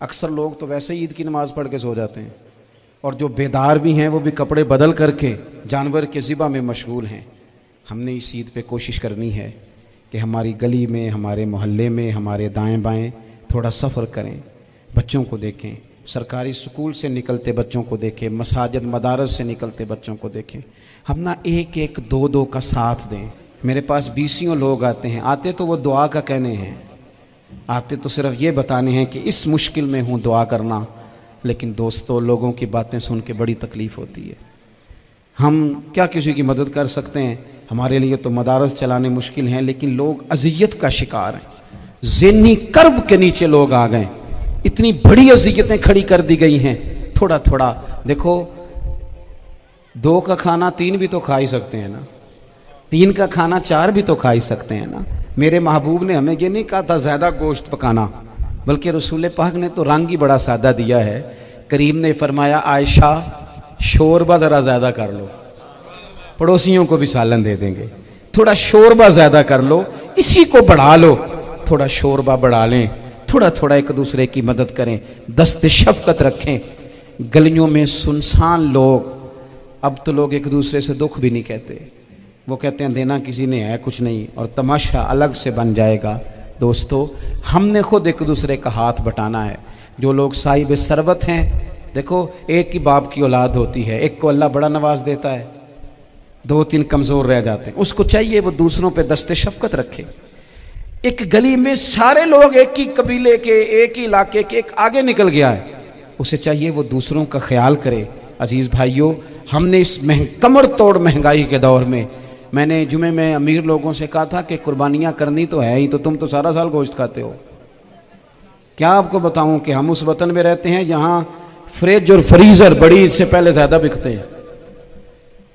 अक्सर लोग तो वैसे ही ईद की नमाज़ पढ़ के सो जाते हैं, और जो बेदार भी हैं वो भी कपड़े बदल करके जानवर के ज़िबा में मशगूल हैं। हमने इस ईद पे कोशिश करनी है कि हमारी गली में, हमारे मोहल्ले में, हमारे दाएं बाएं थोड़ा सफ़र करें, बच्चों को देखें, सरकारी स्कूल से निकलते बच्चों को देखें, मसाजिद मदारस से निकलते बच्चों को देखें। हम ना एक एक दो दो का साथ दें। मेरे पास 20 लोग आते हैं, आते तो वो दुआ का कहने हैं, आते तो सिर्फ ये बताने हैं कि इस मुश्किल में हूँ दुआ करना, लेकिन दोस्तों लोगों की बातें सुन के बड़ी तकलीफ़ होती है। हम क्या किसी की मदद कर सकते हैं? हमारे लिए तो मदारस चलाने मुश्किल हैं, लेकिन लोग अज़ियत का शिकार हैं, ज़हनी कर्ब के नीचे लोग आ गए, इतनी बड़ी अज़ियतें खड़ी कर दी गई हैं। थोड़ा थोड़ा देखो, 2 का खाना 3 भी तो खा ही सकते हैं ना, 3 का खाना 4 भी तो खा ही सकते हैं ना। मेरे महबूब ने हमें ये नहीं कहा था ज़्यादा गोश्त पकाना, बल्कि रसूल पाक ने तो रंग ही बड़ा सादा दिया है। करीम ने फरमाया, आयशा शोरबा ज़रा ज़्यादा कर लो, पड़ोसियों को भी सालन दे देंगे, थोड़ा शोरबा ज़्यादा कर लो, इसी को बढ़ा लो, थोड़ा शोरबा बढ़ा लें, थोड़ा थोड़ा एक दूसरे की मदद करें, दस्त शफ़क़त रखें। गलियों में सुनसान लोग, अब तो लोग एक दूसरे से दुख भी नहीं कहते, वो कहते हैं देना किसी ने है कुछ नहीं, और तमाशा अलग से बन जाएगा। दोस्तों, हमने खुद एक दूसरे का हाथ बटाना है। जो लोग साहिब सरबत हैं, देखो एक ही बाप की औलाद होती है, एक को अल्लाह बड़ा नवाज देता है, 2-3 कमज़ोर रह जाते हैं, उसको चाहिए वो दूसरों पे दस्ते शफ़क़त रखे। एक गली में सारे लोग एक ही कबीले के, एक ही इलाके के, एक आगे निकल गया है, उसे चाहिए वो दूसरों का ख्याल करे। अजीज़ भाइयों, हमने इस कमर तोड़ महंगाई के दौर में, मैंने जुमे में अमीर लोगों से कहा था कि कुर्बानियाँ करनी तो है ही, तो तुम तो सारा साल गोश्त खाते हो। क्या आपको बताऊं कि हम उस वतन में रहते हैं जहाँ फ्रिज और फ्रीज़र बड़ी इससे पहले ज़्यादा बिकते हैं।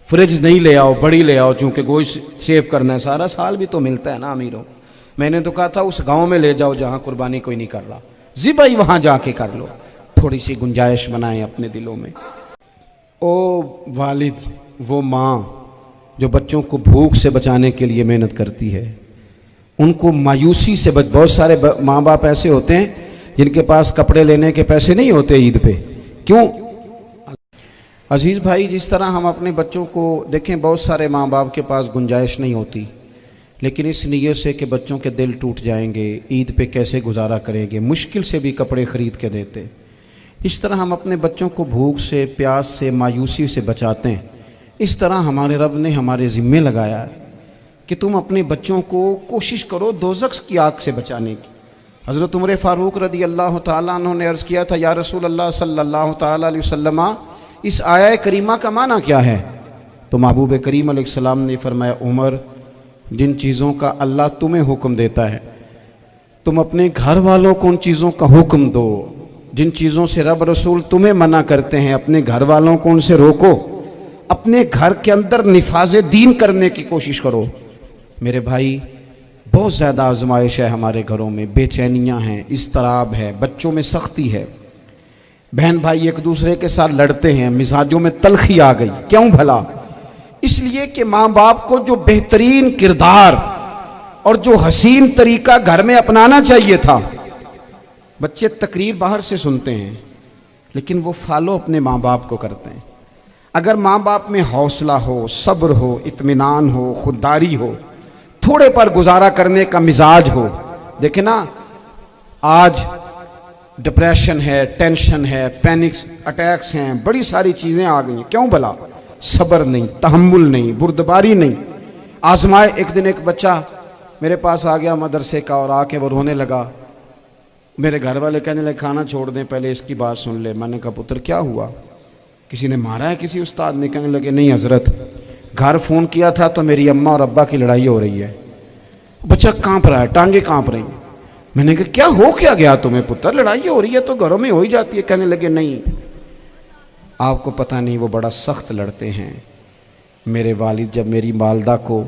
फ्रिज नहीं ले आओ, बड़ी ले आओ, चूँकि गोश्त सेव करना है, सारा साल भी तो मिलता है ना अमीरों। मैंने तो कहा था उस गाँव में ले जाओ जहाँ कुर्बानी कोई नहीं कर रहा, ज़िबा ही वहाँ जाके कर लो, थोड़ी सी गुंजाइश बनाएं अपने दिलों में। ओ वालिद, वो माँ जो बच्चों को भूख से बचाने के लिए मेहनत करती है, उनको मायूसी से बहुत सारे माँ बाप ऐसे होते हैं जिनके पास कपड़े लेने के पैसे नहीं होते ईद पे। क्यों? अजीज़ भाई, जिस तरह हम अपने बच्चों को देखें, बहुत सारे माँ बाप के पास गुंजाइश नहीं होती, लेकिन इस नीयत से कि बच्चों के दिल टूट जाएंगे, ईद पे कैसे गुजारा करेंगे, मुश्किल से भी कपड़े ख़रीद के देते। इस तरह हम अपने बच्चों को भूख से, प्यास से, मायूसी से बचाते हैं। इस तरह हमारे रब ने हमारे ज़िम्मे लगाया है कि तुम अपने बच्चों को कोशिश करो दोज़ख की आग से बचाने की। हज़रत उमर फ़ारूक रदी अल्लाह ताला अन्हु ने अर्ज़ किया था, या रसूल अल्लाह सल्लल्लाहु ताला अलैहि वसल्लम, इस आया करीमा का माना क्या है? तो महबूब करीम अलैहिस्सलाम ने फरमाया, उमर, जिन चीज़ों का अल्लाह तुम्हें हुक्म देता है, तुम अपने घर वालों को उन चीज़ों का हुक्म दो। जिन चीज़ों से रब रसूल तुम्हें मना करते हैं, अपने घर वालों को उनसे रोको। अपने घर के अंदर निफाज़े दीन करने की कोशिश करो। मेरे भाई, बहुत ज़्यादा आजमाइश है हमारे घरों में, बेचैनियाँ हैं, इस्तराब है, बच्चों में सख्ती है, बहन भाई एक दूसरे के साथ लड़ते हैं, मिजाजों में तलखी आ गई। क्यों भला? इसलिए कि माँ बाप को जो बेहतरीन किरदार और जो हसीन तरीका घर में अपनाना चाहिए था, बच्चे तकरीर बाहर से सुनते हैं, लेकिन वो फॉलो अपने माँ बाप को करते हैं। अगर माँ बाप में हौसला हो, सब्र हो, इत्मीनान हो, खुददारी हो, थोड़े पर गुजारा करने का मिजाज हो। देखे ना, आज डिप्रेशन है, टेंशन है, पैनिक अटैक्स हैं, बड़ी सारी चीज़ें आ गई हैं। क्यों भला? सब्र नहीं, तहम्मुल नहीं, बुर्दबारी नहीं। आजमाए। एक दिन एक बच्चा मेरे पास आ गया मदरसे का, और आके वो रोने लगा। मेरे घर वाले कहने लगे, खाना छोड़ दें, पहले इसकी बात सुन ले। मैंने कहा, पुत्र क्या हुआ? किसी ने मारा है? किसी उस्ताद ने? कहने लगे, नहीं हजरत, घर फ़ोन किया था तो मेरी अम्मा और अब्बा की लड़ाई हो रही है। बच्चा कांप रहा है, टांगे कांप रही। मैंने कहा, क्या हो क्या गया तुम्हें पुत्र? लड़ाई हो रही है तो घरों में हो ही जाती है। कहने लगे, नहीं, आपको पता नहीं, वो बड़ा सख्त लड़ते हैं। मेरे वालिद जब मेरी वालदा को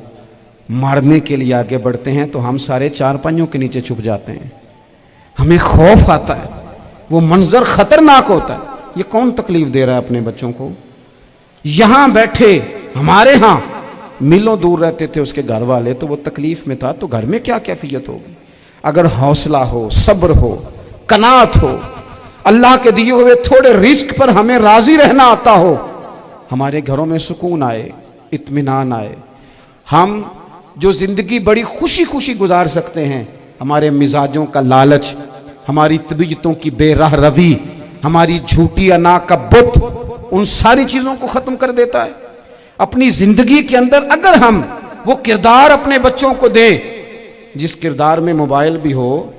मारने के लिए आगे बढ़ते हैं तो हम सारे चारपाइयों के नीचे छुप जाते हैं, हमें खौफ आता है, वो मंजर खतरनाक होता है। ये कौन तकलीफ दे रहा है अपने बच्चों को? यहां बैठे हमारे यहाँ मीलों दूर रहते थे उसके घर वाले, तो वो तकलीफ में था, तो घर में क्या कैफियत होगी? अगर हौसला हो, सब्र हो, कनात हो, अल्लाह के दिए हुए थोड़े रिस्क पर हमें राजी रहना आता हो, हमारे घरों में सुकून आए, इत्मीनान आए, हम जो जिंदगी बड़ी खुशी खुशी गुजार सकते हैं, हमारे मिजाजों का लालच, हमारी तबीयतों की बेराह रवी, हमारी झूठी अना का बुत, उन सारी चीजों को खत्म कर देता है। अपनी जिंदगी के अंदर अगर हम वो किरदार अपने बच्चों को दें, जिस किरदार में मोबाइल भी हो,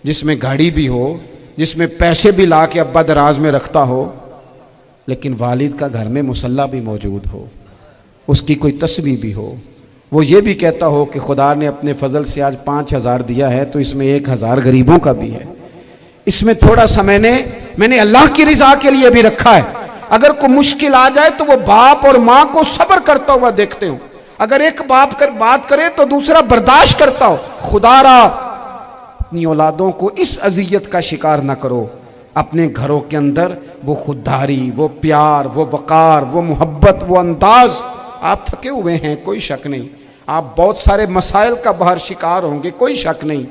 जिसमें गाड़ी भी हो, जिसमें पैसे भी ला के अब्बा दराज में रखता हो, लेकिन वालिद का घर में मुसल्ला भी मौजूद हो, उसकी कोई तस्वीर भी हो, वो ये भी कहता हो कि खुदा ने अपने फजल से आज 5,000 दिया है तो इसमें 1,000 गरीबों का भी है, इसमें थोड़ा सा मैंने अल्लाह की रिजा के लिए भी रखा है। अगर कोई मुश्किल आ जाए तो वो बाप और माँ को सब्र करता हुआ देखते हो, अगर एक बाप कर बात करे तो दूसरा बर्दाश्त करता हो। खुदारा अपनी औलादों को इस अजियत का शिकार ना करो। अपने घरों के अंदर वो खुददारी, वो प्यार, वो वकार, वो मोहब्बत, वो अंदाज। आप थके हुए हैं, कोई शक नहीं, आप बहुत सारे मसाइल का बाहर शिकार होंगे, कोई शक नहीं,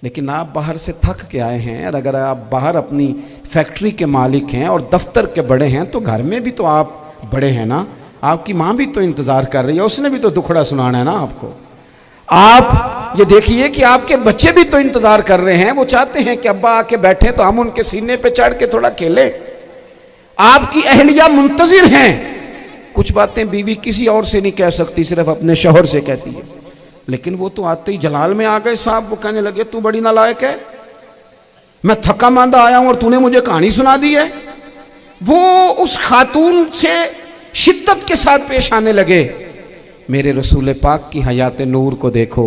लेकिन आप बाहर से थक के आए हैं। और अगर आप बाहर अपनी फैक्ट्री के मालिक हैं और दफ्तर के बड़े हैं तो घर में भी तो आप बड़े हैं ना, आपकी माँ भी तो इंतजार कर रही है, उसने भी तो दुखड़ा सुनाना है ना आपको। आप ये देखिए कि आपके बच्चे भी तो इंतजार कर रहे हैं, वो चाहते हैं कि अब्बा आके बैठे तो हम उनके सीने पे चढ़ के थोड़ा खेले। आपकी अहलिया मुंतजिर हैं, कुछ बातें बीवी किसी और से नहीं कह सकती, सिर्फ अपने शौहर से कहती है, लेकिन वो तो आते ही जलाल में आ गए साहब। वो कहने लगे तू बड़ी नालायक है, मैं थका मांदा आया हूं और तूने मुझे कहानी सुना दी है। वो उस खातून से शिद्दत के साथ पेश आने लगे। मेरे रसूल पाक की हयात नूर को देखो,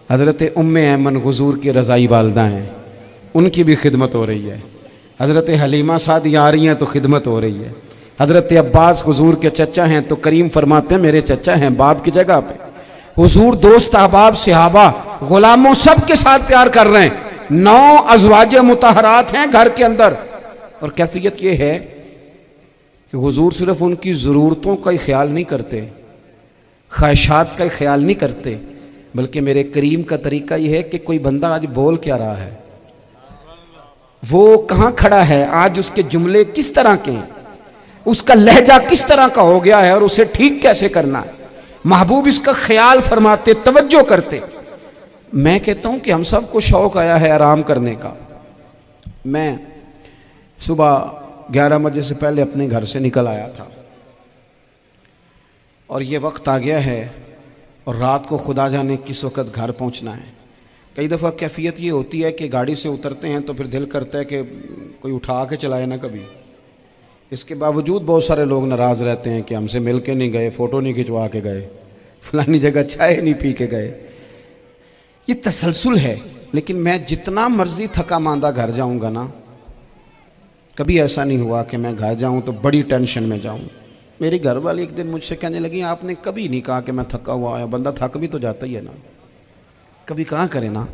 हजरत उम्मे ऐमन हुजूर की रज़ाई वालदा हैं, उनकी भी खिदमत हो रही है। हजरत हलीमा सादिया आ रही हैं तो खिदमत हो रही है। हजरत अब्बास हुजूर के चचा हैं तो करीम फरमाते हैं मेरे चचा हैं बाप की जगह पे। हुजूर दोस्त अहबाब सहाबा गुलामों सब के साथ प्यार कर रहे हैं। 9 अज़वाज मुतहरात हैं घर के अंदर, और कैफियत ये है कि हुजूर सिर्फ उनकी ज़रूरतों का ही ख्याल नहीं करते, ख्वाहिशात का ही ख्याल नहीं करते, बल्कि मेरे करीम का तरीका यह है कि कोई बंदा आज बोल क्या रहा है, वो कहाँ खड़ा है, आज उसके जुमले किस तरह के हैं, उसका लहजा किस तरह का हो गया है और उसे ठीक कैसे करना है। महबूब इसका ख्याल फरमाते, तवज्जो करते। मैं कहता हूं कि हम सबको शौक आया है आराम करने का। मैं सुबह 11 बजे से पहले अपने घर से निकल आया था और ये वक्त आ गया है और रात को खुदा जाने किस वक्त घर पहुंचना है। कई दफ़ा कैफियत ये होती है कि गाड़ी से उतरते हैं तो फिर दिल करता है कि कोई उठा के चलाए ना कभी। इसके बावजूद बहुत सारे लोग नाराज़ रहते हैं कि हमसे मिल के नहीं गए, फ़ोटो नहीं खिंचवा के गए, फलानी जगह चाय नहीं पी के गए। ये तसलसल है। लेकिन मैं जितना मर्जी थका मांदा घर जाऊंगा ना, कभी ऐसा नहीं हुआ कि मैं घर जाऊं तो बड़ी टेंशन में जाऊं। मेरी घर वाली एक दिन मुझसे कहने लगी आपने कभी नहीं कहा कि मैं थका हुआ आया, बंदा थक भी तो जाता ही है ना, कभी कहाँ करे ना।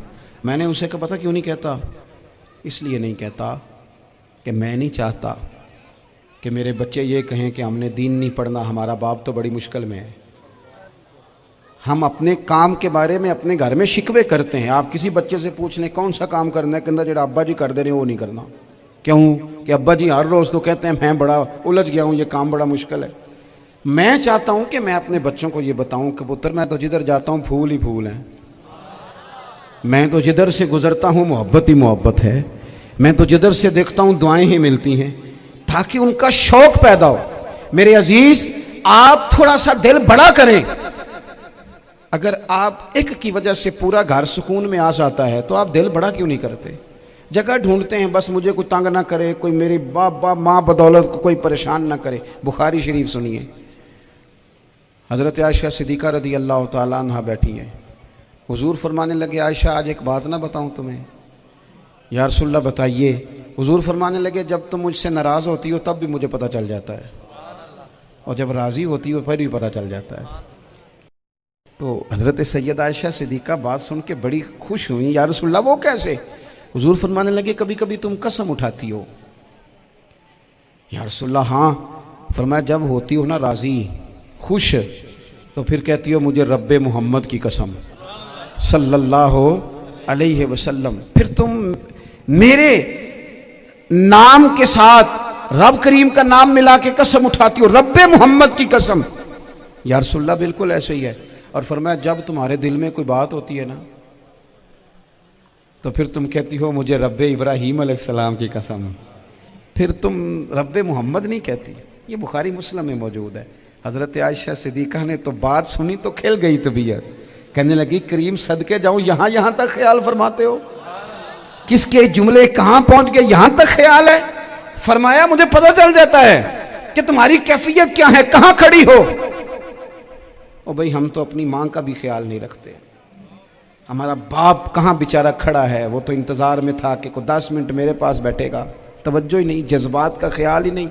मैंने उसे कहा पता क्यों नहीं कहता, इसलिए नहीं कहता कि मैं नहीं चाहता कि मेरे बच्चे ये कहें कि हमने दीन नहीं पढ़ना, हमारा बाप तो बड़ी मुश्किल में है। हम अपने काम के बारे में अपने घर में शिकवे करते हैं। आप किसी बच्चे से पूछ लें कौन सा काम करना है, कहता जो अब्बा जी कर दे रहे हैं वो नहीं करना। क्यों? कि अब्बा जी हर रोज़ तो कहते हैं मैं बड़ा उलझ गया हूँ, ये काम बड़ा मुश्किल है। मैं चाहता हूँ कि मैं अपने बच्चों को ये बताऊँ कि पुत्र मैं तो जिधर जाता हूँ फूल ही फूल हैं, मैं तो जिधर से गुजरता हूँ मोहब्बत ही मोहब्बत है, मैं तो जिधर से देखता हूँ दुआएं ही मिलती हैं, ताकि उनका शौक पैदा हो। मेरे अजीज, आप थोड़ा सा दिल बड़ा करें। अगर आप एक की वजह से पूरा घर सुकून में आ जाता है तो आप दिल बड़ा क्यों नहीं करते? जगह ढूंढते हैं बस मुझे कोई तंग ना करे, कोई मेरी बाप माँ बदौलत को कोई परेशान ना करे। बुखारी शरीफ सुनिए, हजरत आयशा सिद्दीक़ा रदी अल्लाह ताला अन्हा बैठी हैं। हुजूर फरमाने लगे आयशा आज एक बात ना बताऊं तुम्हें? या रसूलल्लाह बताइए। हुजूर फरमाने लगे जब तुम मुझसे नाराज़ होती हो तब भी मुझे पता चल जाता है, और जब राज़ी होती हो फिर भी पता चल जाता है। तो हज़रत सैयद आयशा सिद्दीक़ा बात सुन के बड़ी खुश हुई। या रसूलल्लाह वो कैसे? हुजूर फरमाने लगे कभी कभी तुम कसम उठाती हो। या रसूलल्लाह हाँ। फरमाया जब होती हो ना राज़ी खुश तो फिर कहती हो मुझे रब्बे मोहम्मद की कसम सल्लल्लाहु अलैहि वसल्लम, फिर तुम मेरे नाम के साथ रब करीम का नाम मिला के कसम उठाती हो, रब्बे मोहम्मद की कसम। या रसूलल्लाह बिल्कुल ऐसे ही है। और फरमाया जब तुम्हारे दिल में कोई बात होती है ना, तो फिर तुम कहती हो मुझे रब्बे इब्राहीम अलैहिस्सलाम की कसम, फिर तुम रब्बे मोहम्मद नहीं कहती। ये बुखारी मुस्लिम में मौजूद है। हज़रत आयशा सिद्दीक़ा ने तो बात सुनी तो खिल गई तबीयत, कहने लगी करीम सदके जाऊं, यहाँ यहाँ तक ख्याल फरमाते हो, किसके जुमले कहाँ पहुंच गए, यहाँ तक ख्याल है। फरमाया मुझे पता चल जाता है कि तुम्हारी कैफियत क्या है, कहाँ खड़ी हो। ओ भाई हम तो अपनी माँ का भी ख्याल नहीं रखते। हमारा बाप कहाँ बेचारा खड़ा है, वो तो इंतज़ार में था कि कोई 10 मिनट मेरे पास बैठेगा, तवज्जो ही नहीं, जज्बात का ख्याल ही नहीं।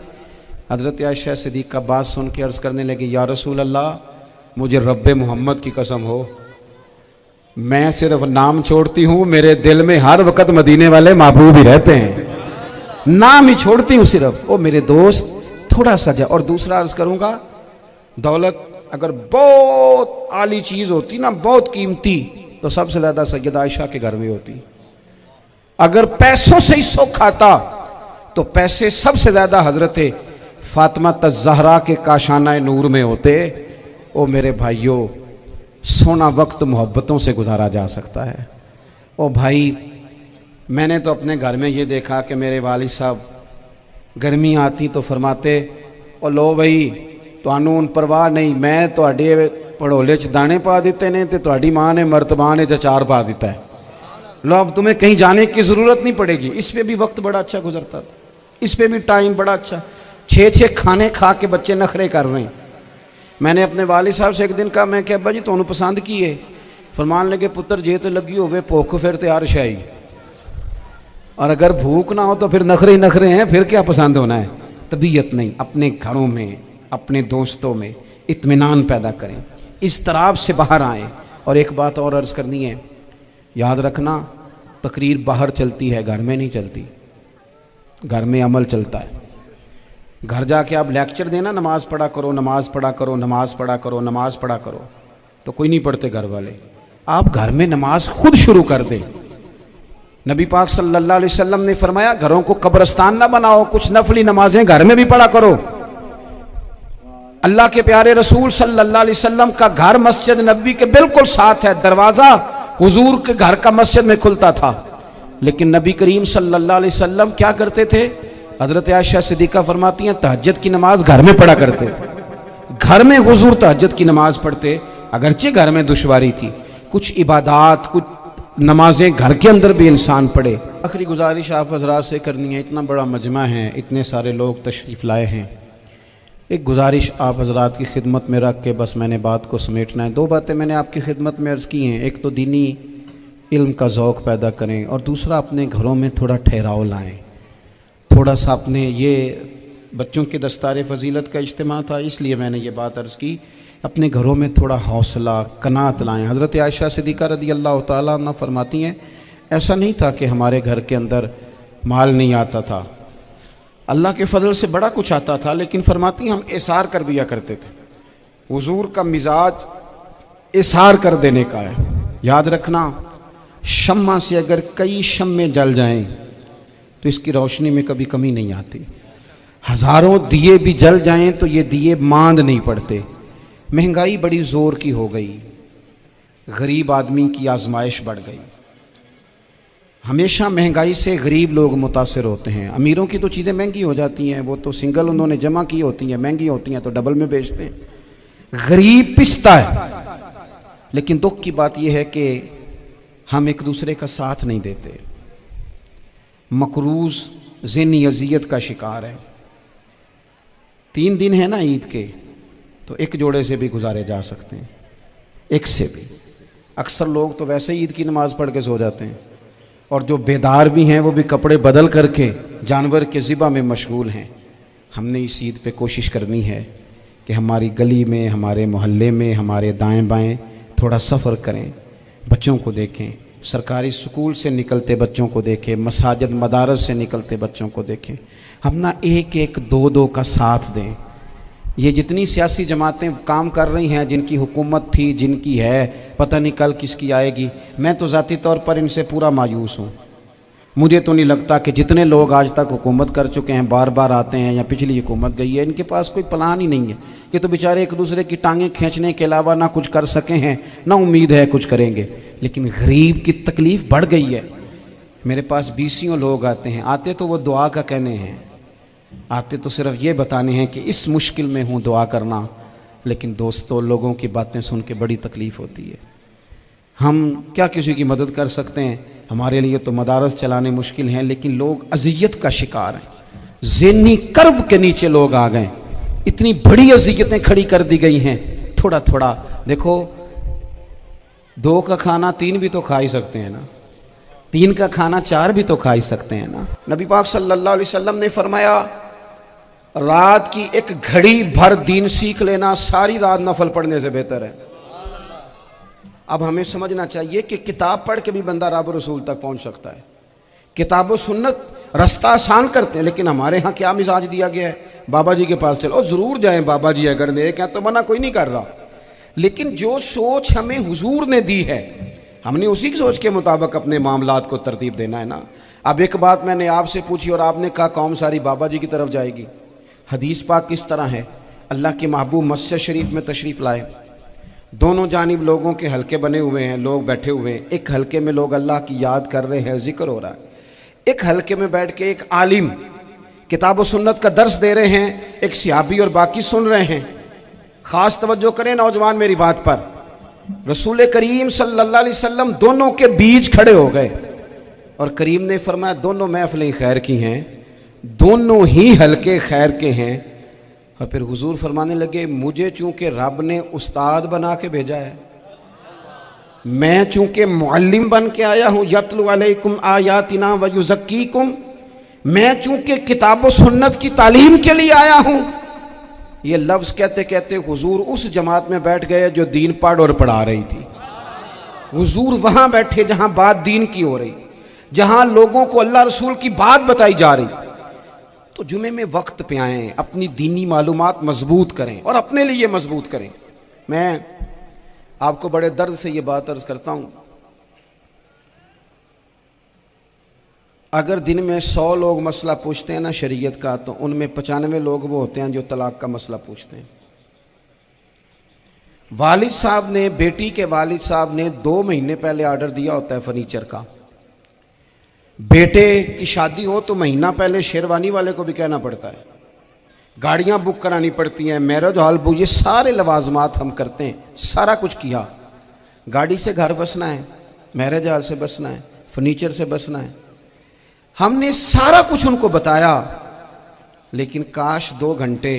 हज़रत आयशा सिद्दीक़ा बात सुन के अर्ज़ करने लगी, या रसूल अल्लाह मुझे रब्बे मोहम्मद की कसम हो, मैं सिर्फ नाम छोड़ती हूँ, मेरे दिल में हर वक्त मदीने वाले महबूब ही रहते हैं, नाम ही छोड़ती हूँ सिर्फ। ओ मेरे दोस्त थोड़ा सा जा। और दूसरा अर्ज़ करूँगा, दौलत अगर बहुत आली चीज़ होती ना, बहुत कीमती, तो सबसे ज़्यादा सैयदा आयशा के घर में होती। अगर पैसों से ही सुख आता तो पैसे सबसे ज़्यादा हज़रत फातिमा ज़हरा के काशाना नूर में होते। ओ मेरे भाइयों, सोना वक्त मोहब्बतों से गुजारा जा सकता है। ओ भाई मैंने तो अपने घर में ये देखा कि मेरे वालिद साहब गर्मी आती तो फरमाते, ओ लो भाई तुहानू हुण परवाह नहीं, मैं तुहाडे पड़ोले च दाने पा दिते ने ते तुहाडी माँ ने मर्तबान ने अचार पा दिता है, लो अब तुम्हें कहीं जाने की ज़रूरत नहीं पड़ेगी। इस पर भी वक्त बड़ा अच्छा गुजरता था, इस पर भी टाइम बड़ा अच्छा। 6-6 खाने खा के बच्चे नखरे कर रहे हैं। मैंने अपने वालिद साहब से एक दिन कहा, मैं क्या अब्बा जी तुहानू पसंद की है? फरमान लगे पुत्र जे तो लगी होवे भुख फिर तो यार शाही, और अगर भूख ना हो तो फिर नखरे ही नखरे हैं, फिर क्या पसंद होना है। तबीयत नहीं, अपने घरों में अपने दोस्तों में इत्मीनान पैदा करें, इस तराब से बाहर आएँ। और एक बात और अर्ज़ करनी है, याद रखना तकरीर बाहर चलती है, घर में नहीं चलती, घर में अमल चलता है। घर जाके आप लेक्चर देना नमाज पढ़ा करो, नमाज पढ़ा करो, नमाज पढ़ा करो, नमाज पढ़ा करो, तो कोई नहीं पढ़ते घर वाले। आप घर में नमाज खुद शुरू कर दें। नबी पाक सल्लल्लाहु अलैहि वसल्लम ने फरमाया घरों को कब्रिस्तान ना बनाओ, कुछ नफली नमाजें घर में भी पढ़ा करो। अल्लाह के प्यारे रसूल सल्लल्लाहु अलैहि वसल्लम का घर मस्जिद नबी के बिल्कुल साथ है, दरवाज़ा हुजूर के घर का मस्जिद में खुलता था। लेकिन नबी करीम सल्लल्लाहु अलैहि वसल्लम क्या करते थे? हज़रत आयशा सिद्दीक़ा फरमाती हैं तहज्जुद की नमाज घर में पढ़ा करते, घर में हुजूर तहज्जुद की नमाज पढ़ते। अगरचे घर में दुश्वारी थी, कुछ इबादात कुछ नमाजें घर के अंदर भी इंसान पढ़े। आखिरी गुजारिश आप हज़रात से करनी है, इतना बड़ा मजमा है, इतने सारे लोग तशरीफ़ लाए हैं, एक गुजारिश आप हज़रात की खिदमत में रख के बस मैंने बात को समेटना है। 2 बातें मैंने आपकी खिदमत में अर्ज़ की हैं, एक तो दीनी इल्म का ज़ौक़ पैदा करें, और दूसरा अपने घरों में थोड़ा ठहराव लाएँ। थोड़ा सा अपने ये बच्चों के दस्तार फजीलत का इज्तिमा था, इसलिए मैंने ये बात अर्ज़ की, अपने घरों में थोड़ा हौसला कनात लाएँ। हज़रत आयशा सिद्दीक़ा रज़ी अल्लाह तआला अन्हा फरमाती हैं, ऐसा नहीं था कि हमारे घर के अंदर माल नहीं आता था, अल्लाह के फजल से बड़ा कुछ आता था, लेकिन फरमाती हम इसार कर दिया करते थे। हुजूर का मिजाज इसार कर देने का है। याद रखना, शम्मा से अगर कई शम्मे जल जाएं तो इसकी रोशनी में कभी कमी नहीं आती। हज़ारों दिए भी जल जाएं तो ये दिए मांद नहीं पड़ते। महंगाई बड़ी ज़ोर की हो गई, गरीब आदमी की आजमाइश बढ़ गई। हमेशा महंगाई से गरीब लोग मुतासिर होते हैं। अमीरों की तो चीज़ें महंगी हो जाती हैं, वो तो सिंगल उन्होंने जमा की होती हैं, महंगी होती हैं तो डबल में बेचते हैं। गरीब पिसता है। लेकिन दुख की बात यह है कि हम एक दूसरे का साथ नहीं देते, मकरूज ज़हनी अज़ियत का शिकार है। 3 दिन है ना ईद के, तो एक जोड़े से भी गुजारे जा सकते हैं, एक से भी। अक्सर लोग तो वैसे ही ईद की नमाज़ पढ़ के सो जाते हैं, और जो बेदार भी हैं वो भी कपड़े बदल करके जानवर के ज़िबा में मशगूल हैं। हमने इस ईद पे कोशिश करनी है कि हमारी गली में, हमारे मोहल्ले में, हमारे दाएं बाएं थोड़ा सफ़र करें, बच्चों को देखें, सरकारी स्कूल से निकलते बच्चों को देखें, मसाजिद मदारस से निकलते बच्चों को देखें। हम ना 1-1, 2-2 का साथ दें। ये जितनी सियासी जमातें काम कर रही हैं, जिनकी हुकूमत थी, जिनकी है, पता नहीं कल किसकी आएगी, मैं तो ज़ाती तौर पर इनसे पूरा मायूस हूँ। मुझे तो नहीं लगता कि जितने लोग आज तक हुकूमत कर चुके हैं, बार बार आते हैं या पिछली हुकूमत गई है, इनके पास कोई प्लान ही नहीं है। ये तो बेचारे एक दूसरे की टांगें खींचने के अलावा ना कुछ कर सके हैं, ना उम्मीद है कुछ करेंगे। लेकिन गरीब की तकलीफ़ बढ़ गई है। मेरे पास बीसियों लोग आते हैं, आते तो वो दुआ का कहने हैं, आते तो सिर्फ ये बताने हैं कि इस मुश्किल में हूँ, दुआ करना। लेकिन दोस्तों, लोगों की बातें सुन के बड़ी तकलीफ़ होती है। हम क्या किसी की मदद कर सकते हैं? हमारे लिए तो मदारस चलाने मुश्किल हैं, लेकिन लोग अजियत का शिकार हैं। ज़हनी कर्ब के नीचे लोग आ गए, इतनी बड़ी अजियतें खड़ी कर दी गई हैं। थोड़ा थोड़ा देखो, 2 का खाना 3 भी तो खा ही सकते हैं ना, 3 का खाना 4 भी तो खा ही सकते हैं ना। नबी पाक सल्लल्लाहु अलैहि वसल्लम ने फरमाया, रात की एक घड़ी भर दीन सीख लेना सारी रात नफल पढ़ने से बेहतर है। अब हमें समझना चाहिए कि किताब पढ़ के भी बंदा रब रसूल तक पहुंच सकता है। किताब व सुन्नत रास्ता आसान करते हैं, लेकिन हमारे यहाँ क्या मिजाज दिया गया है, बाबा जी के पास चलो, ज़रूर जाएं बाबा जी अगर ने क्या, तो मना कोई नहीं कर रहा। लेकिन जो सोच हमें हुजूर ने दी है, हमने उसी की सोच के मुताबिक अपने मामलात को तरतीब देना है ना। अब एक बात मैंने आपसे पूछी और आपने कहा कौम सारी बाबा जी की तरफ जाएगी। हदीस पाक किस तरह है, अल्लाह के महबूब मस्जिद शरीफ में तशरीफ़ लाए, दोनों जानिब लोगों के हलके बने हुए हैं, लोग बैठे हुए हैं। एक हलके में लोग अल्लाह की याद कर रहे हैं, जिक्र हो रहा है। एक हलके में बैठ के एक आलिम किताब व सुन्नत का दर्स दे रहे हैं, एक सिहाबी और बाकी सुन रहे हैं। ख़ास तवज्जो करें नौजवान मेरी बात पर, रसूल करीम सल्लल्लाहु अलैहि वसल्लम दोनों के बीच खड़े हो गए और करीम ने फरमाया, दोनों महफिलें खैर की हैं, दोनों ही हलके खैर के हैं। और फिर हुजूर फरमाने लगे, मुझे चूंकि रब ने उस्ताद बना के भेजा है, मैं चूंकि मुअल्लिम बन के आया हूँ, यतलु अलैकुम आयातिना व युज़क्कीकुम, मैं चूंकि किताब व सुन्नत की तालीम के लिए आया हूँ। ये लफ्ज़ कहते कहते हुजूर उस जमात में बैठ गए जो दीन पढ़ और पढ़ा रही थी। हुजूर वहाँ बैठे जहाँ बात दीन की हो रही, जहाँ लोगों को अल्लाह रसूल की बात बताई जा रही। तो जुमे में वक्त पे आएँ, अपनी दीनी मालूमात मजबूत करें और अपने लिए मजबूत करें। मैं आपको बड़े दर्द से ये बात अर्ज करता हूँ, अगर दिन में 100 लोग मसला पूछते हैं ना शरीयत का, तो उनमें 95 लोग वो होते हैं जो तलाक का मसला पूछते हैं। वालिद साहब ने, बेटी के वालिद साहब ने 2 महीने पहले ऑर्डर दिया होता है फर्नीचर का। बेटे की शादी हो तो महीना पहले शेरवानी वाले को भी कहना पड़ता है, गाड़ियां बुक करानी पड़ती हैं, मैरिज हॉल बुक, ये सारे लवाजमात हम करते हैं। सारा कुछ किया, गाड़ी से घर बसना है, मैरिज हॉल से बसना है, फर्नीचर से बसना है, हमने सारा कुछ उनको बताया। लेकिन काश 2 घंटे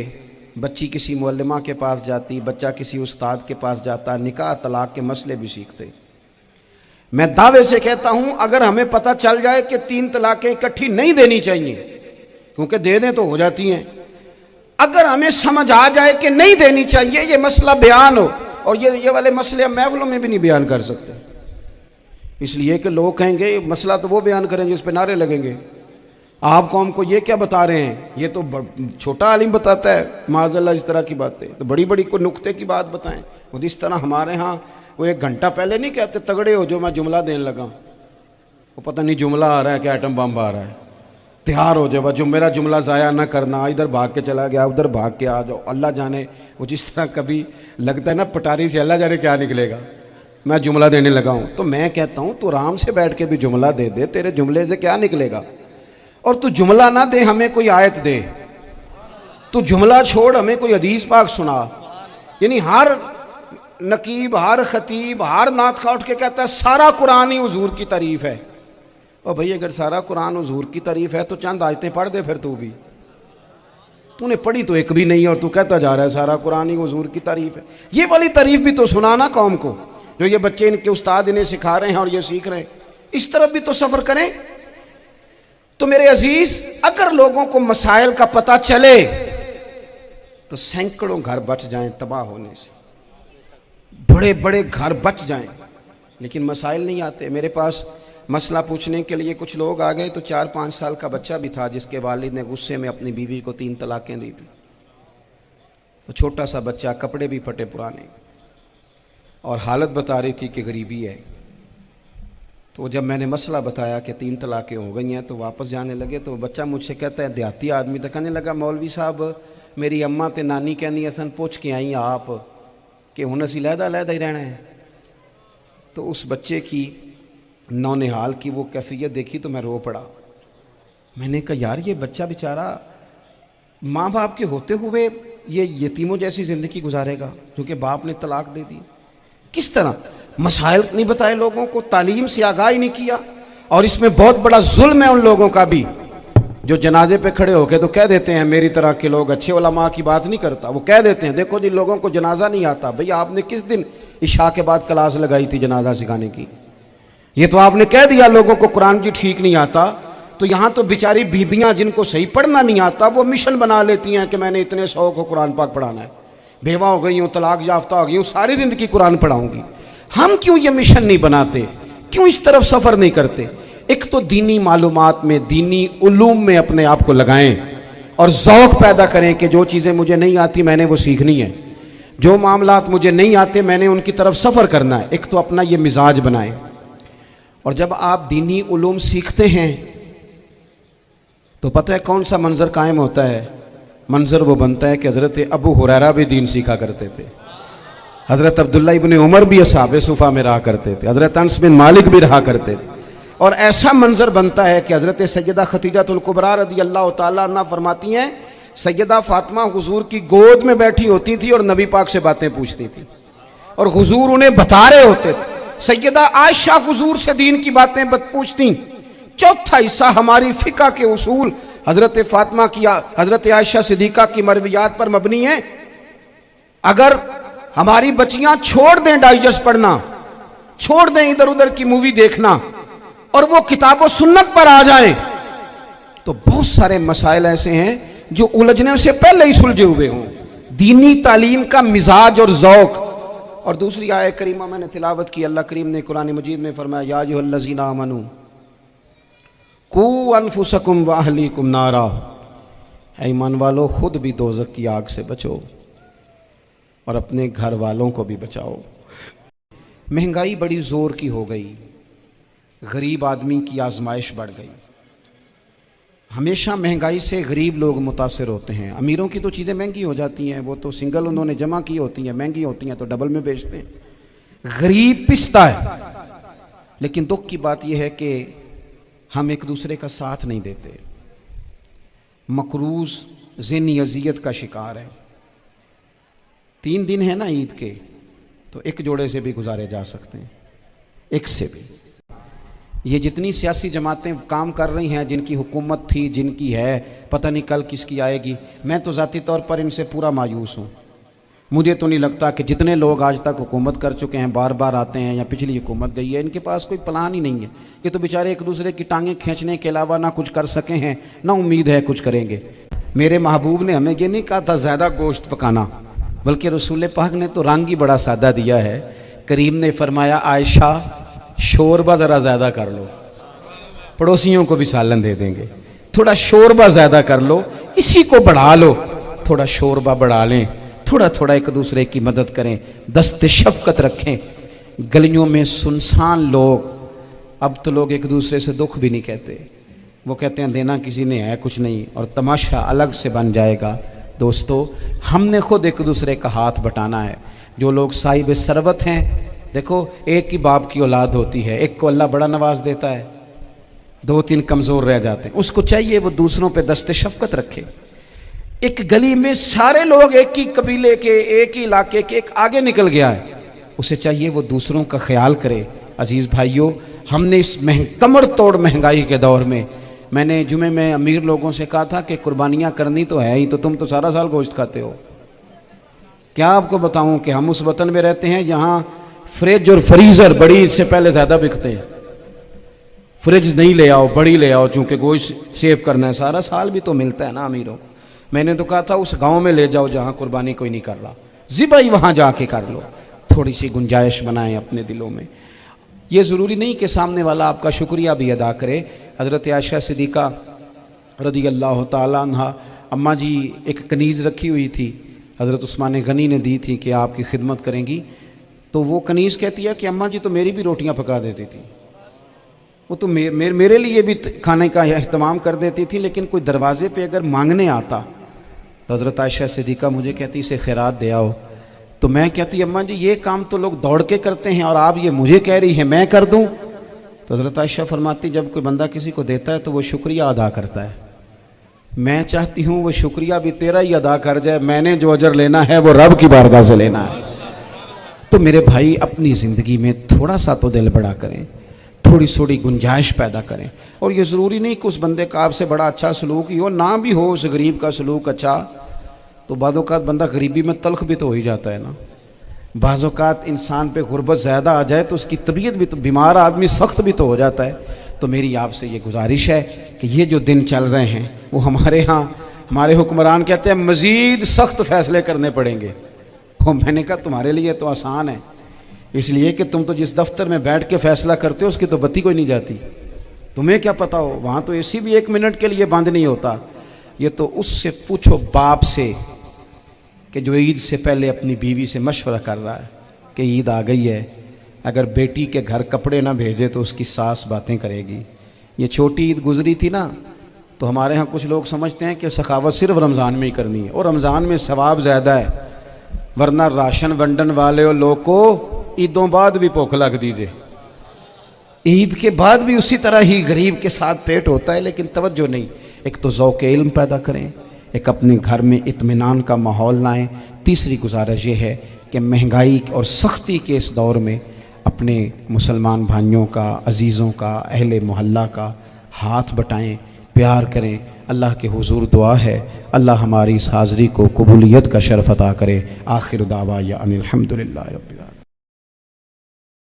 बच्ची किसी मुअल्लिमा के पास जाती, बच्चा किसी उस्ताद के पास जाता, निकाह तलाक के मसले भी सीखते। मैं दावे से कहता हूं, अगर हमें पता चल जाए कि 3 तलाकें इकट्ठी नहीं देनी चाहिए, क्योंकि दे दें तो हो जाती हैं, अगर हमें समझ आ जाए कि नहीं देनी चाहिए, ये मसला बयान हो, और ये वाले मसले हम महफिलों में भी नहीं बयान कर सकते, इसलिए कि लोग कहेंगे मसला तो वो बयान करेंगे जिस पे नारे लगेंगे, आप कौम को ये क्या बता रहे हैं, ये तो छोटा आलिम बताता है माज़अल्लाह इस तरह की बातें, तो बड़ी बड़ी को नुक्ते की बात बताएं। और इस तरह हमारे यहाँ वो 1 घंटा पहले नहीं कहते, तगड़े हो जो मैं जुमला देने लगा, वो पता नहीं जुमला आ रहा है कि एटम बम आ रहा है, तैयार हो जाओ, जो मेरा जुमला ज़ाया ना करना, इधर भाग के चला गया, उधर भाग के आ जाओ। अल्लाह जाने, वो जिस तरह कभी लगता है ना पटारी से, अल्लाह जाने क्या निकलेगा, मैं जुमला देने लगा हूँ। तो मैं कहता हूँ तू आराम से बैठ के भी जुमला दे दे, तेरे जुमले से क्या निकलेगा। और तू जुमला ना दे, हमें कोई आयत दे, तू जुमला छोड़ हमें कोई हदीस पाक सुना। यानी हर नकीब, हर खतीब, हर नात खा उठ के कहता है सारा कुरान ही हुजूर की तारीफ है। और भाई अगर सारा कुरान हुजूर की तारीफ है तो चंद आयतें पढ़ दे फिर तू भी, तूने पढ़ी तो एक भी नहीं और तू कहता जा रहा है सारा कुरान ही हुजूर की तारीफ है। ये वाली तारीफ भी तो सुनाना कौम को, जो ये बच्चे इनके उस्ताद इन्हें सिखा रहे हैं और ये सीख रहे हैं, इस तरफ भी तो सफ़र करें। तो मेरे अजीज, अगर लोगों को मसाइल का पता चले तो सैकड़ों घर बच जाएं तबाह होने से, बड़े बड़े घर बच जाएं, लेकिन मसाइल नहीं आते। मेरे पास मसला पूछने के लिए कुछ लोग आ गए, तो 4-5 साल का बच्चा भी था जिसके वालिद ने गुस्से में अपनी बीवी को 3 तलाकें दी थी। तो छोटा सा बच्चा, कपड़े भी फटे पुराने, और हालत बता रही थी कि गरीबी है। तो जब मैंने मसला बताया कि 3 तलाक़ें हो गई हैं तो वापस जाने लगे, तो बच्चा मुझसे कहता है, देहाती आदमी, तो कहने लगा मौलवी साहब मेरी अम्मा ते नानी कहनी असन पुछ के आई आप कि हुण असीं लहदा ही रहना है। तो उस बच्चे की नौनिहाल की वो कैफियत देखी तो मैं रो पड़ा। मैंने कहा यार ये बच्चा बेचारा माँ बाप के होते हुए ये यतीमों जैसी ज़िंदगी गुजारेगा क्योंकि बाप ने तलाक दे दी। किस तरह मसाइल नहीं बताए लोगों को, तालीम से आगाही नहीं किया। और इसमें बहुत बड़ा जुल्म है उन लोगों का भी जो जनाजे पे खड़े होके तो कह देते हैं मेरी तरह के लोग, अच्छे उलमा की बात नहीं करता, वो कह देते हैं देखो जी लोगों को जनाजा नहीं आता। भाई आपने किस दिन इशा के बाद क्लास लगाई थी जनाजा सिखाने की? ये तो आपने कह दिया लोगों को कुरान जी ठीक नहीं आता। तो यहाँ तो बेचारी बीबियाँ जिनको सही पढ़ना नहीं आता वो मिशन बना लेती हैं कि मैंने इतने 100 को कुरान पाक पढ़ाना है, बेवा हो गई हूँ, तलाक याफ्ता हो गई हूँ, सारी ज़िंदगी कुरान पढ़ाऊंगी। हम क्यों ये मिशन नहीं बनाते, क्यों इस तरफ सफ़र नहीं करते? एक तो दीनी मालूमात में, दीनी उलूम में अपने आप को लगाएं और ज़ौक़ पैदा करें कि जो चीज़ें मुझे नहीं आती मैंने वो सीखनी है, जो मामलात मुझे नहीं आते मैंने उनकी तरफ सफ़र करना है। एक तो अपना ये मिजाज बनाएं। और जब आप दीनी उलूम सीखते हैं तो पता है कौन सा मंजर कायम होता है? मंजर वो बनता है कि हज़रत अबू हुरैरा भी दीन सीखा करते थे, हज़रत अब्दुल्ला इब्न उमर भी असहाबे सुफ़ा में रहा करते थे, हज़रत अनस बिन मालिक भी रहा करते थे। और ऐसा मंजर बनता है कि हज़रत सैयदा खतीजतुल कुबरा रज़ी अल्लाह तआला अन्हा फरमाती हैं सैयदा फातिमा हुजूर की गोद में बैठी होती थी और नबी पाक से बातें पूछती थी और हुजूर उन्हें बता रहे होते थे। सैयदा आयशा हुजूर से दीन की बातें पूछती। चौथा हिस्सा हमारी फ़िक़्ह के उसूल हज़रत फातिमा की, हज़रत आयशा सिद्दीक़ा की मरवियात पर मबनी है। अगर हमारी बच्चियां छोड़ दें डाइजेस्ट पढ़ना, छोड़ दें इधर उधर की मूवी देखना और वो किताबों सुन्नत पर आ जाएं तो बहुत सारे मसाइल ऐसे हैं जो उलझने से पहले ही सुलझे हुए हों। दीनी तालीम का मिजाज और ज़ौक़। और दूसरी आयत करीमा मैंने तिलावत की, अल्लाह करीम ने कुरान मजीद में फरमाया या अय्युहल्लज़ीना आमनू कू अनफुसकुम व अहलीकुम नारा, ऐ ईमान वालों खुद भी दोज़ख की आग से बचो और अपने घर वालों को भी बचाओ। महंगाई बड़ी ज़ोर की हो गई, गरीब आदमी की आजमाइश बढ़ गई। हमेशा महंगाई से गरीब लोग मुतासिर होते हैं। अमीरों की तो चीज़ें महंगी हो जाती हैं, वो तो सिंगल उन्होंने जमा की होती हैं, महंगी होती हैं तो डबल में बेचते हैं। गरीब पिसता है। लेकिन दुख की बात यह है कि हम एक दूसरे का साथ नहीं देते। मकरूज़ ज़िन्नी अज़ियत का शिकार है। 3 दिन है ना ईद के, तो एक जोड़े से भी गुजारे जा सकते हैं, एक से भी। ये जितनी सियासी जमातें काम कर रही हैं, जिनकी हुकूमत थी, जिनकी है, पता नहीं कल किसकी आएगी। मैं तो ज़ाती तौर पर इनसे पूरा मायूस हूँ। मुझे तो नहीं लगता कि जितने लोग आज तक हुकूमत कर चुके हैं, बार बार आते हैं या पिछली हुकूमत गई है, इनके पास कोई प्लान ही नहीं है। ये तो बेचारे एक दूसरे की टांगें खींचने के अलावा ना कुछ कर सके हैं, ना उम्मीद है कुछ करेंगे। मेरे महबूब ने हमें ये नहीं कहा था ज़्यादा गोश्त पकाना, बल्कि रसूल पाक ने तो रंग ही बड़ा सादा दिया है। करीम ने फरमाया आयशा शोरबा ज़रा ज़्यादा कर लो, पड़ोसियों को भी सालन दे देंगे, थोड़ा शोरबा ज़्यादा कर लो, इसी को बढ़ा लो, थोड़ा शोरबा बढ़ा लें, थोड़ा थोड़ा एक दूसरे की मदद करें, दस्ते शफ़क़त रखें। गलियों में सुनसान लोग, अब तो लोग एक दूसरे से दुख भी नहीं कहते, वो कहते हैं देना किसी ने है कुछ नहीं, और तमाशा अलग से बन जाएगा। दोस्तों, हमने खुद एक दूसरे का हाथ बटाना है। जो लोग साहिब सरबत हैं, देखो एक ही बाप की औलाद होती है, एक को अल्लाह बड़ा नवाज देता है, 2-3 कमज़ोर रह जाते हैं। उसको चाहिए वो दूसरों पे दस्ते शफ़क़त रखे। एक गली में सारे लोग एक ही कबीले के, एक ही इलाके के, एक आगे निकल गया है, उसे चाहिए वो दूसरों का ख्याल करे। अजीज़ भाइयों, हमने इस कमर तोड़ महंगाई के दौर में, मैंने जुमे में अमीर लोगों से कहा था कि कुर्बानियाँ करनी तो है ही, तो तुम तो सारा साल गोश्त खाते हो। क्या आपको बताऊं कि हम उस वतन में रहते हैं जहाँ फ्रिज और फ्रीज़र बड़ी इससे पहले ज़्यादा बिकते हैं। फ्रिज नहीं ले आओ, बड़ी ले आओ, चूँकि गोश्त सेव करना है, सारा साल भी तो मिलता है ना अमीरों को। मैंने तो कहा था उस गांव में ले जाओ जहाँ कुर्बानी कोई नहीं कर रहा, ज़िबाई वहाँ जाके कर लो। थोड़ी सी गुंजाइश बनाएं अपने दिलों में। ये ज़रूरी नहीं कि सामने वाला आपका शुक्रिया भी अदा करे। हज़रत आयशा सिद्दीक़ा रज़ी अल्लाह तआला अन्हा, अम्मा जी एक कनीज़ रखी हुई थी, हज़रत उस्मान गनी ने दी थी कि आपकी खिदमत करेंगी। तो वो कनीज़ कहती है कि अम्मा जी तो मेरी भी रोटियां पका देती थी। वो तो मेरे लिए भी खाने का अहतमाम कर देती थी, लेकिन कोई दरवाजे पे अगर मांगने आता तो हज़रत आयशा सिद्दीक़ा मुझे कहती इसे खैरात दे आओ, तो मैं कहती अम्मा जी ये काम तो लोग दौड़ के करते हैं और आप ये मुझे कह रही है मैं कर दूं। तो हज़रत आयशा फरमाती जब कोई बंदा किसी को देता है तो वो शुक्रिया अदा करता है। मैं चाहती हूँ वो शुक्रिया भी तेरा ही अदा कर जाए, मैंने जो अजर लेना है वो रब की बारगाह से लेना है। तो मेरे भाई अपनी ज़िंदगी में थोड़ा सा तो दिल बड़ा करें, थोड़ी थोड़ी गुंजाइश पैदा करें। और ये ज़रूरी नहीं कि उस बंदे का आपसे बड़ा अच्छा सलूक ही हो, ना भी हो उस गरीब का सलूक अच्छा, तो बाज़-औक़ात बंदा गरीबी में तल्ख भी तो हो ही जाता है ना। बाज़-औक़ात इंसान पे गुर्बत ज़्यादा आ जाए तो उसकी तबीयत भी तो, बीमार आदमी सख्त भी तो हो जाता है। तो मेरी आपसे ये गुजारिश है कि ये जो दिन चल रहे हैं वो हमारे यहाँ हमारे हुक्मरान कहते हैं मज़ीद सख्त फैसले करने पड़ेंगे। वो मैंने कहा तुम्हारे लिए तो आसान है, इसलिए कि तुम तो जिस दफ्तर में बैठ के फैसला करते हो उसकी तो बत्ती कोई नहीं जाती, तुम्हें क्या पता हो, वहाँ तो एसी भी 1 मिनट के लिए बंद नहीं होता। ये तो उससे पूछो बाप से कि जो ईद से पहले अपनी बीवी से मशवरा कर रहा है कि ईद आ गई है, अगर बेटी के घर कपड़े ना भेजे तो उसकी सास बातें करेगी। ये छोटी ईद गुजरी थी ना, तो हमारे यहाँ कुछ लोग समझते हैं कि सखावत सिर्फ रमज़ान में ही करनी है और रमज़ान में सवाब ज़्यादा है, वरना राशन वंडन वाले और लोग को ईदों बाद भी भूख लग दीजिए, ईद के बाद भी उसी तरह ही गरीब के साथ पेट होता है, लेकिन तवज्जो नहीं। एक तो ज़ौक़ इल्म पैदा करें, एक अपने घर में इत्मीनान का माहौल लाएं। तीसरी गुजारिश ये है कि महंगाई और सख्ती के इस दौर में अपने मुसलमान भाइयों का, अजीज़ों का, अहले मोहल्ला का हाथ बटाएं, प्यार करें। अल्लाह के हुजूर दुआ है अल्लाह हमारी इस हाज़री को कबूलियत का शरफ़ अता करे। आखिर दावा या अनिल हम्दुलिल्लाहि रब्बिल आलमीन।